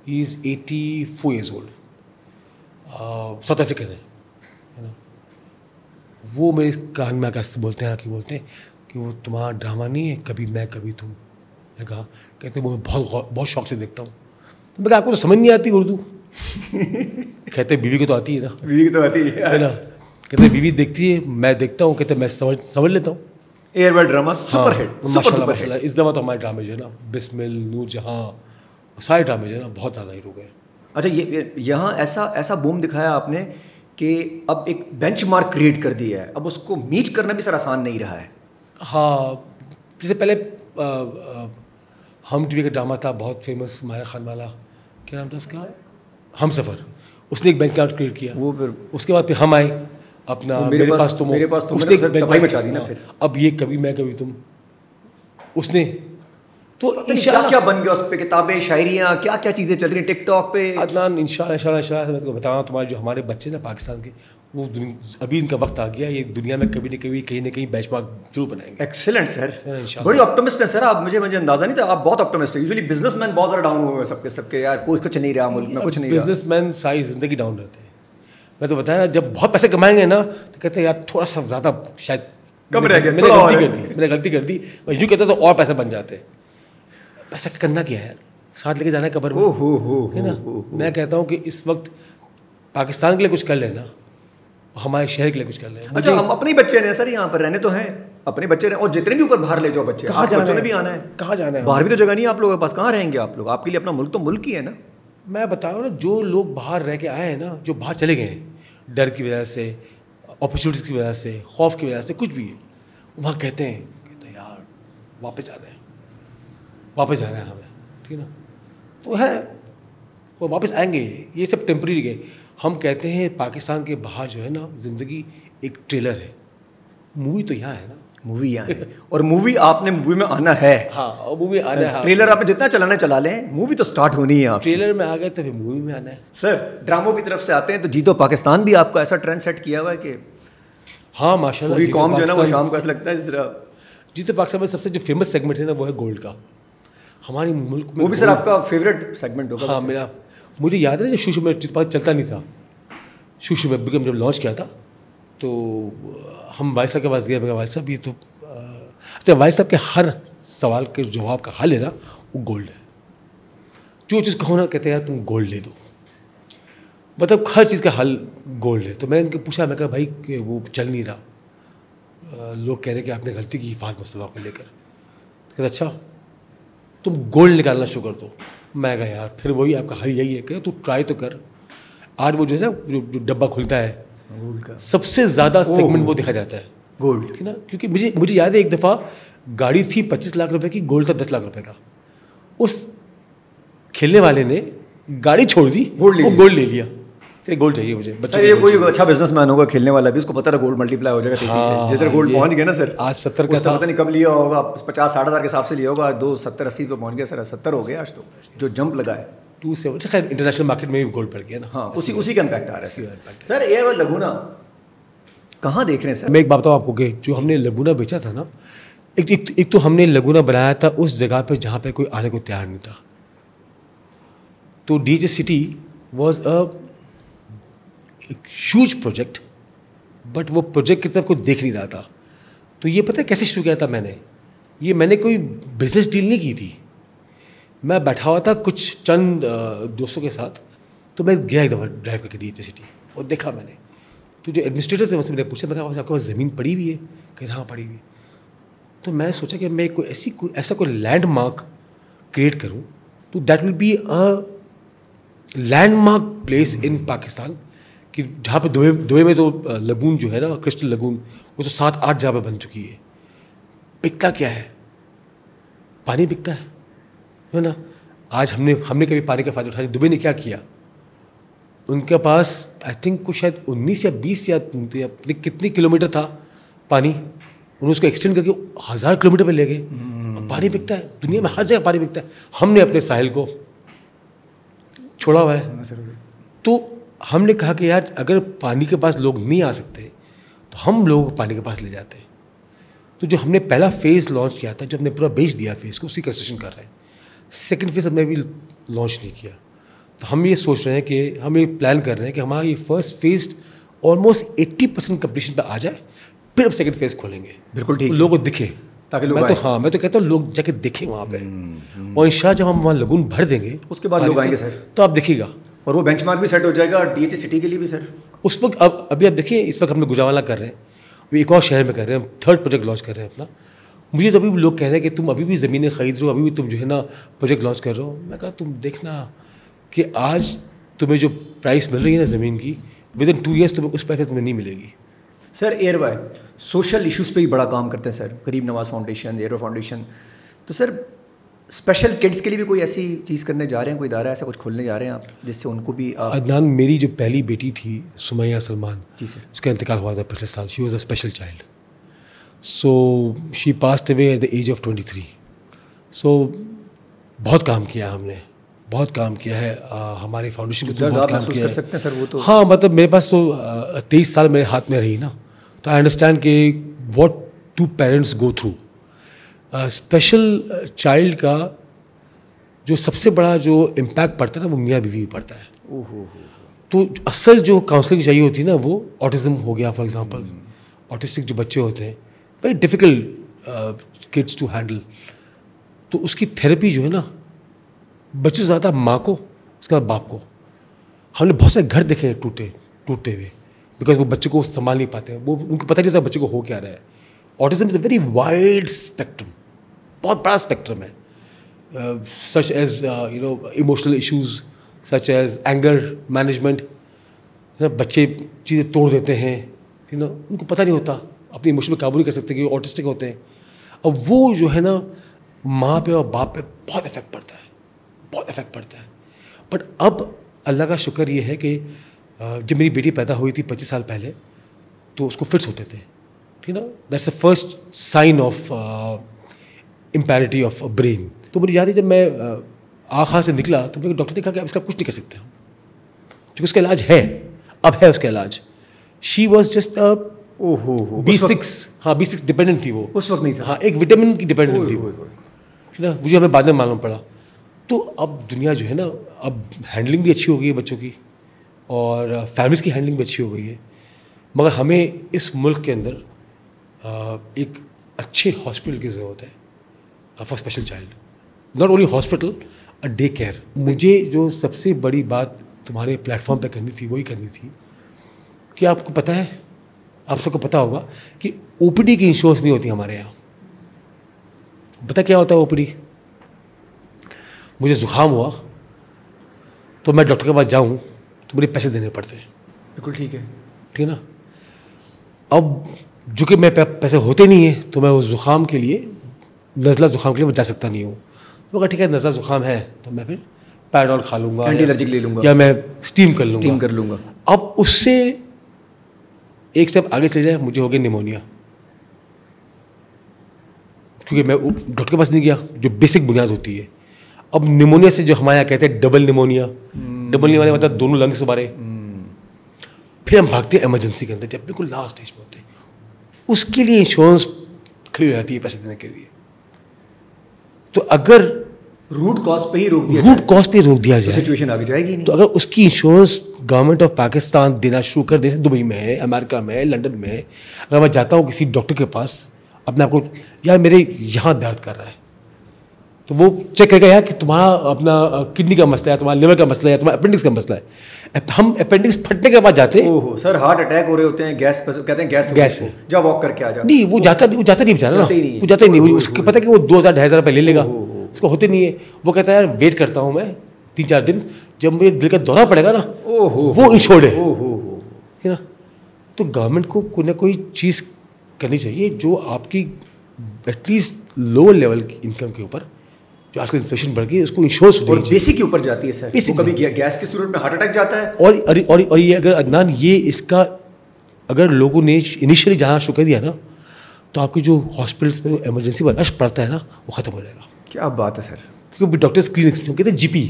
Speaker 1: he is 84 years old, south African है ना। वो मेरे कान में आकर बोलते हैं कि वो तुम्हारा ड्रामा नहीं है कभी मैं कभी तुम। मैं कहा, कहते वो मैं बहुत शौक से देखता हूँ। तो मैं कहा आपको तो समझ नहीं आती उर्दू। कहते बीवी को तो आती है ना।
Speaker 2: बीवी को तो आती है
Speaker 1: ना। कहते बीवी देखती है, मैं देखता हूँ। कहते मैं समझ लेता हूँ।
Speaker 2: एयरवर्ल्ड ड्रामा सुपर हिट,
Speaker 1: माशाल्लाह। इस दफ़ा तो हमारे ड्रामे जो है ना, बिस्मिल, नूर जहाँ, सारे ड्रामे जो है ना बहुत ज़्यादा हिट हो गए।
Speaker 2: अच्छा, ये यहाँ ऐसा बूम दिखाया आपने कि अब एक बेंचमार्क क्रिएट कर दिया है, अब उसको मीट करना भी सर आसान नहीं रहा है।
Speaker 1: हाँ, जैसे पहले हम टीवी का ड्रामा था बहुत फेमस, माया खान वाला, क्या नाम था उसका, हम सफ़र। उसने एक बेंचमार्क क्रिएट किया।
Speaker 2: वो फिर
Speaker 1: उसके बाद फिर हम आए अपना मेरे पास तो
Speaker 2: उसने तबाही मचा दी ना। फिर
Speaker 1: अब ये कभी मैं कभी तुम, उसने तो
Speaker 2: क्या क्या बन गया उस पे, किताबें, शायरियाँ, क्या क्या चीज़ें चल रही हैं टिकटॉक पे।
Speaker 1: अदनान इंशाल्लाह मैं तो बता रहा हूँ, तुम्हारे जो हमारे बच्चे ना पाकिस्तान के, वो अभी इनका वक्त आ गया, ये दुनिया में कभी न कहीं बेंचमार्क जरूर बनाएंगे।
Speaker 2: एक्सीलेंट सर, बड़ी ऑप्टिमिस्ट है सर आप। मुझे अंदाजा नहीं था आप बहुत ऑप्टिमिस्ट है। यूजुअली बिजनेसमैन बहुत ज़्यादा डाउन हुए हैं सबके यार, कुछ नहीं रहा मुल्क में, कुछ नहीं।
Speaker 1: बिजनेसमैन सारी ज़िंदगी डाउन रहते हैं। मैं तो बताया ना, जब बहुत पैसे कमाएंगे ना तो कहते हैं यार थोड़ा सा ज़्यादा शायद
Speaker 2: कम रह गया,
Speaker 1: मैंने गलती कर दी। मैं यूँ कहता तो और पैसे बन जाते। पैसा करना क्या है यार, साथ लेके जाना है कब्र में, है ना। मैं कहता हूँ कि इस वक्त पाकिस्तान के लिए कुछ कर लेना, हमारे शहर के लिए कुछ कर लेना।
Speaker 2: अच्छा, हम अपने बच्चे हैं सर, यहाँ पर रहने तो हैं, अपने बच्चे रहे, और जितने भी ऊपर बाहर ले जाओ बच्चे,
Speaker 1: कहाँ जाना है,
Speaker 2: भी आना है,
Speaker 1: कहाँ जाना है,
Speaker 2: बाहर भी तो जगह नहीं है आप लोगों के पास, कहाँ रहेंगे आप लोग। आपके लिए अपना मुल्क तो मुल्क ही है ना।
Speaker 1: मैं बता रहा हूँ ना, जो लोग बाहर रह के आए हैं ना, जो बाहर चले गए हैं डर की वजह से, अपॉर्चुनिटीज़ की वजह से, खौफ की वजह से, कुछ भी है, वहाँ कहते हैं यार वापस जाना है हमें, ठीक है ना। तो है वो वापस आएंगे, ये सब टेम्परेरी है। हम कहते हैं पाकिस्तान के बाहर जो है ना ज़िंदगी एक ट्रेलर है, मूवी तो यहाँ है ना।
Speaker 2: मूवी यहाँ है और मूवी आपने मूवी में आना है।
Speaker 1: हाँ, और मूवी आना है।
Speaker 2: ट्रेलर आपने जितना चलाना चला लें, मूवी तो स्टार्ट होनी है। आप
Speaker 1: ट्रेलर में आ गए तो फिर मूवी में आना है।
Speaker 2: सर ड्रामों की तरफ से आते हैं तो जीतो पाकिस्तान भी आपका ऐसा ट्रेंड सेट किया हुआ है कि
Speaker 1: हाँ माशाल्लाह,
Speaker 2: कॉम जो है ना वो शाम को ऐसा लगता है जिस तरह।
Speaker 1: जीतो पाकिस्तान में सबसे जो फेमस सेगमेंट है ना वो है गोल्ड का। हमारे मुल्क में
Speaker 2: वो भी सर आपका फेवरेट सेगमेंट होगा।
Speaker 1: हाँ मेरा, मुझे याद है जब शुरू में जीतो पाकिस्तान चलता नहीं था, शुरू में जब लॉन्च किया था तो हम वाइस साहब के पास गए। मैं वाइस साहब ये तो अच्छा, वाइस साहब के हर सवाल के जवाब का हल है ना वो गोल्ड है। जो चीज़ कहो ना कहते हैं यार तुम गोल्ड ले दो, मतलब हर चीज़ का हल गोल्ड है। तो मैंने इनके पूछा, मैं कहा भाई कि वो चल नहीं रहा, लोग कह रहे कि आपने गलती की फात मुस्तफा को लेकर। कहते अच्छा तुम गोल्ड निकालना शुरू कर दो। मैं कहा यार फिर वही आपका हल यही है कि तू ट्राई तो कर। आज वो जो है ना जो डब्बा खुलता है
Speaker 2: गोल्ड का,
Speaker 1: सबसे ज़्यादा सेगमेंट वो देखा जाता है
Speaker 2: गोल्ड,
Speaker 1: ठीक है ना। क्योंकि मुझे याद है एक दफ़ा गाड़ी थी 25 लाख रुपए की, गोल्ड था 10 लाख रुपए का। उस खेलने वाले ने गाड़ी छोड़ दी, गोल्ड ले लिया। गोल्ड चाहिए मुझे
Speaker 2: बच्चे। ये कोई अच्छा बिजनेसमैन होगा खेलने वाला भी, उसको पता था गोल्ड मल्टीप्लाई हो जाएगा तेजी से। जिधर गोल्ड पहुंच गया ना सर,
Speaker 1: आज 70 का था,
Speaker 2: पता नहीं कब लिया होगा, 50-60 हज़ार के हिसाब से लिया होगा, 270-80 तो पहुंच गया सर, 70 हो गया आज तो जो जंप लगा है।
Speaker 1: 270 खैर इंटरनेशनल मार्केट में भी गोल्ड बढ़ गया ना।
Speaker 2: हाँ, उसी का इम्पैक्ट आ रहा है सर। एयर लगूना कहाँ देख रहे हैं सर?
Speaker 1: मैं एक बात बताऊँ आपको कि जो हमने लगूना बेचा था ना, एक तो हमने लगूना बनाया था उस जगह पे जहाँ पे कोई आने को तैयार नहीं था। तो DJ city was a huge project, but वो प्रोजेक्ट की तरफ कोई देख नहीं रहा था। तो ये पता है कैसे शुरू किया था मैंने? ये मैंने कोई बिजनेस डील नहीं की थी, मैं बैठा हुआ था कुछ चंद दोस्तों के साथ, तो मैं गया एक दफ़ा ड्राइव करके DHA सिटी और देखा मैंने, तो जो एडमिनिस्ट्रेटर थे उनसे मैंने पूछा, मैं कहा आपके पास ज़मीन पड़ी हुई है? कहते हाँ पड़ी हुई है। तो मैं सोचा कि मैं ऐसा कोई लैंडमार्क क्रिएट करूँ, तो that will be a landmark place in Pakistan, कि जहाँ पे दुबई में तो लगून जो है ना, क्रिस्टल लगून, वो तो 7-8 जगह पे बन चुकी है। बिकता क्या है? पानी बिकता है ना। आज हमने कभी पानी का फ़ायदा उठाया? दुबई ने क्या किया? उनके पास आई थिंक कुछ शायद 19 या 20 या कितने किलोमीटर था पानी, उन्होंने उसको एक्सटेंड करके 1000 किलोमीटर पे ले गए। पानी बिकता है, दुनिया में हर जगह पानी बिकता है। हमने अपने साहिल को छोड़ा हुआ है। तो हमने कहा कि यार अगर पानी के पास लोग नहीं आ सकते तो हम लोगों को पानी के पास ले जाते हैं। तो जो हमने पहला फेज़ लॉन्च किया था, जो हमने पूरा बेच दिया फेज़ को, उसी कंस्ट्रक्शन कर रहे हैं। सेकंड फेज़ हमने अभी लॉन्च नहीं किया। तो हम ये सोच रहे हैं कि हम ये प्लान कर रहे हैं कि हमारा ये फर्स्ट फेज़ ऑलमोस्ट 80% कंप्लीशन पर आ जाए, फिर अब सेकंड फेज़ खोलेंगे।
Speaker 2: बिल्कुल ठीक,
Speaker 1: लोगों को दिखे,
Speaker 2: ताकि लोग
Speaker 1: मैं तो कहता हूँ लोग जाके देखें वहाँ पे। और इंशाल्लाह जब हम वहाँ लगून भर देंगे
Speaker 2: उसके बाद लोग आएंगे सर,
Speaker 1: तो आप देखिएगा।
Speaker 2: और वो बेंचमार्क भी सेट हो जाएगा DHA सिटी के लिए भी सर।
Speaker 1: उस वक्त अभी आप देखिए, इस वक्त हमने गुजरावाला कर रहे हैं, अभी एक और शहर में कर रहे हैं, हम 3rd प्रोजेक्ट लॉन्च कर रहे हैं अपना। मुझे तो अभी भी लोग कह रहे हैं कि तुम अभी भी ज़मीनें खरीद रहे हो, अभी भी तुम जो है ना प्रोजेक्ट लॉन्च कर रहे हो। मैं कहा तुम देखना कि आज तुम्हें जो प्राइस मिल रही है ना ज़मीन की, विदिन 2 ईयर्स तुम्हें उस प्राइस तुम्हें नहीं मिलेगी।
Speaker 2: सर एयरवाई सोशल इश्यूज़ पे ही बड़ा काम करते हैं सर, गरीब नवाज फाउंडेशन, एयरवाई फाउंडेशन। तो सर स्पेशल किड्स के लिए भी कोई ऐसी चीज़ करने जा रहे हैं, कोई इदारा ऐसा कुछ खोलने जा रहे हैं आप, जिससे उनको भी
Speaker 1: अदनान, मेरी जो पहली बेटी थी सुमैया सलमान,
Speaker 2: जी सर,
Speaker 1: उसका इंतकाल हुआ था पिछले साल। She was a special child, so she passed away at the age of 23। So बहुत काम किया हमने, बहुत काम किया है हमारे फाउंडेशन के थ्रू, बहुत काम किया
Speaker 2: कर सकते हैं सर वो तो।
Speaker 1: हाँ, मतलब मेरे पास तो 23 साल मेरे हाथ में रही ना, तो आई अंडरस्टैंड कि what to parents go through. Special child का जो सबसे बड़ा जो इम्पैक्ट पड़ता है ना, वो मियाँ बीवी पर पड़ता है। तो असल जो काउंसलिंग चाहिए होती है ना, वो ऑटिज़म हो गया फॉर एग्जांपल, ऑटिस्टिक जो बच्चे होते हैं, very difficult kids to handle. तो उसकी थेरेपी जो है ना, बच्चों से ज़्यादा माँ को, उसके बाद बाप को। हमने बहुत सारे घर देखे हैं टूटते हुए, बिकॉज वो बच्चे को संभाल नहीं पाते, वो उनको पता नहीं होता बच्चे को हो क्या रहा है। Autism is a very wide spectrum, बहुत बड़ा स्पेक्ट्रम है, such as emotional issues, such as anger management. बच्चे चीज़ें तोड़ देते हैं, उनको पता नहीं होता, अपने इमोशन में काबू नहीं कर सकते कि वो ऑटिस्टिक होते हैं। अब वो जो है ना, माँ पे और बाप पे बहुत इफेक्ट पड़ता है, बहुत इफेक्ट पड़ता है। बट अब अल्लाह का शुक्र ये है कि जब मेरी बेटी पैदा हुई थी 25 साल पहले, तो उसको फिट्स होते थे, ठीक है ना। That's the first sign of imparity of brain. तो मुझे याद है जब मैं आखा से निकला तो मेरे डॉक्टर ने कहा कि अब इसका कुछ नहीं कर सकते हम, क्योंकि उसका इलाज है, अब है उसका इलाज। शी वॉज जस्ट B6, हाँ B6 डिपेंडेंट थी वो,
Speaker 2: उस वक्त नहीं था।
Speaker 1: हाँ, एक विटामिन की डिपेंडेंट थी वो, है ना, मुझे हमें बाद में मालूम पड़ा। तो अब दुनिया जो है ना, अब हैंडलिंग भी अच्छी हो गई है बच्चों की, और फैमिलीज़ की हैंडलिंग भी अच्छी हो गई है। मगर हमें इस मुल्क के अंदर एक अच्छे हॉस्पिटल की ज़रूरत है for special child, not only hospital, a day care. मुझे जो सबसे बड़ी बात तुम्हारे प्लेटफॉर्म पे करनी थी, वही करनी थी कि आपको पता है, आप सबको पता होगा कि OPD की इंश्योरेंस नहीं होती हमारे यहाँ। पता क्या होता है OPD? मुझे ज़ुकाम हुआ तो मैं डॉक्टर के पास जाऊँ तो मुझे पैसे देने पड़ते हैं।
Speaker 2: बिल्कुल ठीक है,
Speaker 1: ठीक है ना। अब जो कि मेरे पैसे होते नहीं हैं, तो मैं उस ज़ुकाम के लिए, नज़ला ज़ुकाम के लिए मैं जा सकता नहीं हूँ। तो अगर ठीक है, नज़ला ज़ुकाम है तो मैं फिर पैराडोल खा लूँगा,
Speaker 2: एंटी एलर्जिक ले लूँगा,
Speaker 1: या मैं स्टीम कर लूँगा। अब उससे एक स्टेप आगे चले जाए, मुझे हो गया निमोनिया, क्योंकि मैं डॉक्टर के पास नहीं गया, जो बेसिक बुनियाद होती है। अब निमोनिया से जो हमारे यहाँ कहते हैं डबल निमोनिया मतलब दोनों लंग्स उबारे, फिर हम भागते हैं इमरजेंसी के अंदर जब बिल्कुल लास्ट स्टेज पे होते हैं। उसके लिए इंश्योरेंस खड़ी हो जाती है पैसे देने के लिए। तो अगर
Speaker 2: रूट कॉज पे रोक दिया जाए, सिचुएशन आगे जाएगी नहीं।
Speaker 1: तो अगर उसकी इंश्योरेंस गवर्नमेंट ऑफ पाकिस्तान देना शुरू कर दे, दुबई में है, अमेरिका में है, लंदन में है, अगर मैं जाता हूँ किसी डॉक्टर के पास अपने आप को, यार मेरे यहाँ दर्द कर रहा है, तो वो चेक करेगा यार कि तुम्हारा अपना किडनी का मसला है, तुम्हारा लिवर का मसला है, तुम्हारा अपेंडिक्स का मसला है। हम अपेंडिक्स फटने के बाद जाते हैं,
Speaker 2: ओहो सर हार्ट अटैक हो रहे होते हैं, गैस कहते हैं गैस
Speaker 1: है,
Speaker 2: जा वॉक करके आ जाओ।
Speaker 1: नहीं वो जाता नहीं बेचारा ना, वो जाता ही नहीं, उसको पता है कि वो 2000-2500 रुपये ले लेगा, उसको होते नहीं है। वो कहता है यार वेट करता हूँ मैं 3-4 दिन, जब मुझे दिल का दौरा पड़ेगा ना वो इंश्योर्ड है ना। तो गवर्नमेंट को कोई ना कोई चीज़ करनी चाहिए जो आपकी एटलीस्ट लोअर लेवल की इनकम के ऊपर, जो आजकल इन्फ्लेशन बढ़ गई, उसको इंश्योरेंस
Speaker 2: और बेसिक के ऊपर जाती है सर। वो कभी गैस के सूरत में हार्ट अटैक जाता है।
Speaker 1: और ये अगर अदनान ये इसका अगर लोगों ने इनिशियली जहाँ शुरू कर दिया ना, तो आपके जो हॉस्पिटल्स में इमरजेंसी में रश पड़ता है ना, वो ख़त्म हो जाएगा।
Speaker 2: क्या बात है सर।
Speaker 1: क्योंकि डॉक्टर्स क्लिनिक्स जो कहते हैं जीपी,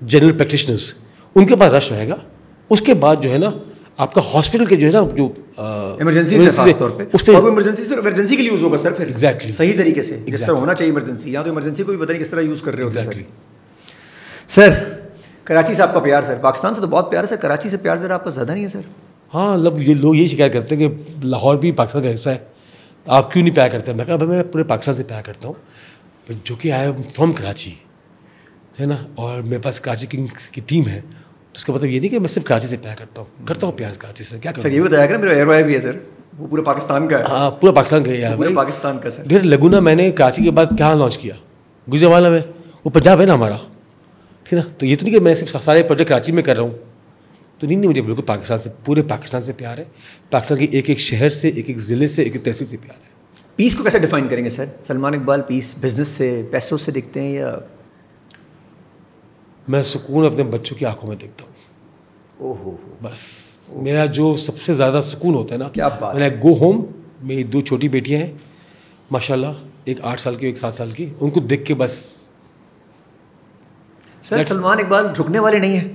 Speaker 1: जनरल प्रैक्टिशनर्स, उनके पास रश रहेगा। उसके बाद जो है ना आपका हॉस्पिटल के जो है ना जो
Speaker 2: इमरजेंसी से खास तौर पे, और वो इमरजेंसी के लिए यूज़ होगा सर फिर
Speaker 1: एग्जैक्टली
Speaker 2: सही तरीके से जिस तरह होना चाहिए इमरजेंसी। यहाँ तो इमरजेंसी को भी पता नहीं किस तरह यूज़ कर रहे होते हैं सर। कराची से आपका प्यार सर, पाकिस्तान से तो बहुत प्यार है सर, कराची से प्यार सर आपका ज़्यादा नहीं है सर?
Speaker 1: हाँ, मतलब ये लोग ये शिकायत करते हैं कि लाहौर भी पाकिस्तान का हिस्सा है, तो आप क्यों नहीं प्यार करते हैं? मैं कहा भाई मैं पूरे पाकिस्तान से प्यार करता हूँ, जो कि आई एम फ्रॉम कराची, है ना, और मेरे पास कराची किंग्स की टीम है, तो उसका मतलब ये नहीं कि मैं सिर्फ कराची से प्यार करता हूँ प्यार कराची से। क्या
Speaker 2: सर ये बताया कि मेरा एयरवाई भी है सर, वो पूरे पाकिस्तान का है।
Speaker 1: हाँ पूरा पाकिस्तान का है यार,
Speaker 2: पूरे पाकिस्तान का सर।
Speaker 1: फिर लगुना मैंने कराची के बाद क्या लॉन्च किया, गुजरावाला में, वो पंजाब है ना हमारा, ठीक है ना। तो ये तो नहीं कि मैं सिर्फ सारे प्रोजेक्ट कराची में कर रहा हूँ, तो नहीं मुझे बिल्कुल पाकिस्तान से, पूरे पाकिस्तान से प्यार है। पाकिस्तान के एक एक शहर से, एक एक ज़िले से, एक एक तहसील से प्यार है।
Speaker 2: पीस को कैसे डिफाइन करेंगे sir? Salman Iqbal peace business से, पैसों से देखते हैं या?
Speaker 1: मैं सुकून अपने बच्चों की आंखों में देखता हूँ।
Speaker 2: ओहो
Speaker 1: बस मेरा जो सबसे ज़्यादा सुकून होता है ना,
Speaker 2: क्या बात,
Speaker 1: मैंने गो होम, मेरी 2 छोटी बेटियाँ हैं माशाल्लाह, एक 8 साल की, एक 7 साल की, उनको देख के बस।
Speaker 2: सर सलमान इकबाल रुकने वाले नहीं है।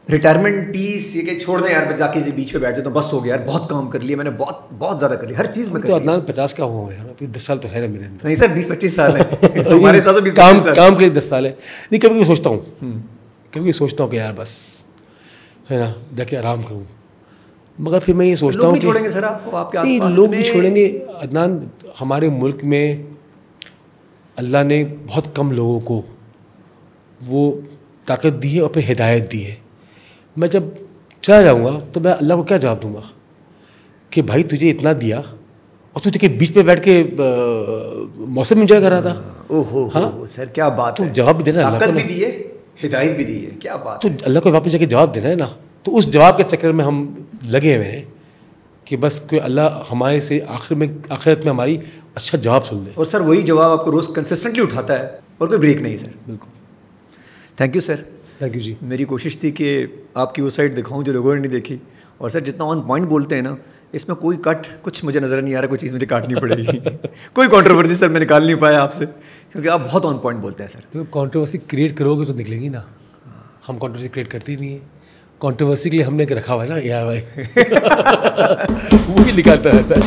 Speaker 2: रिटायरमेंट पीस ये कि छोड़ दें यार, जाके इसी बीच पे बैठ जाए तो बस हो गया यार, बहुत काम कर लिया मैंने, बहुत ज़्यादा कर लिया, हर चीज़ में कर लिया।
Speaker 1: तो अदनान 50 का हुआ यार, अभी 10 साल तो है ना मेरे अंदर।
Speaker 2: नहीं सर 20-25 साल है हमारे साथ तो 20-25 साल
Speaker 1: काम के लिए 10 साल है। नहीं कभी सोचता हूँ, कभी सोचता हूँ कि यार बस है ना जाके आराम करूँ, मगर फिर मैं ये सोचता हूँ कि
Speaker 2: छोड़ेंगे सर आपको, आपके आसपास
Speaker 1: लोग भी छोड़ेंगे। अदनान हमारे मुल्क में अल्लाह ने बहुत कम लोगों को वो ताकत दी है और फिर हिदायत दी है। मैं जब चला जाऊँगा तो मैं अल्लाह को क्या जवाब दूँगा कि भाई तुझे इतना दिया और तुझे के बीच पे बैठ के मौसम एंजॉय कर रहा था।
Speaker 2: ओहो हाँ सर क्या बात
Speaker 1: तो जवाब भी देना,
Speaker 2: ताकत भी दी है, हिदायत भी दी है, क्या बात।
Speaker 1: तो अल्लाह को वापस जाके जवाब देना है ना। तो उस जवाब के चक्कर में हम लगे हुए हैं कि बस कोई अल्लाह हमारे से आखिरत में हमारी अच्छा जवाब सुन ले।
Speaker 2: और सर वही जवाब आपको रोज़ कंसिस्टेंटली उठाता है और कोई ब्रेक नहीं सर।
Speaker 1: बिल्कुल,
Speaker 2: thank you sir.
Speaker 1: Thank you जी।
Speaker 2: मेरी कोशिश थी कि आपकी वो साइड दिखाऊं जो लोगों ने नहीं देखी, और सर जितना ऑन पॉइंट बोलते हैं ना, इसमें कोई कट कुछ मुझे नज़र नहीं आ रहा, कोई चीज़ मुझे काटनी पड़ेगी कोई कंट्रोवर्सी सर मैं निकाल नहीं पाया आपसे, क्योंकि आप बहुत ऑन पॉइंट बोलते हैं सर।
Speaker 1: तो कंट्रोवर्सी क्रिएट करोगे तो निकलेंगी ना, हम कंट्रोवर्सी क्रिएट करते ही नहीं है। कंट्रोवर्सी के लिए हमने रखा हुआ है ना ARY वो भी निकालता रहता है।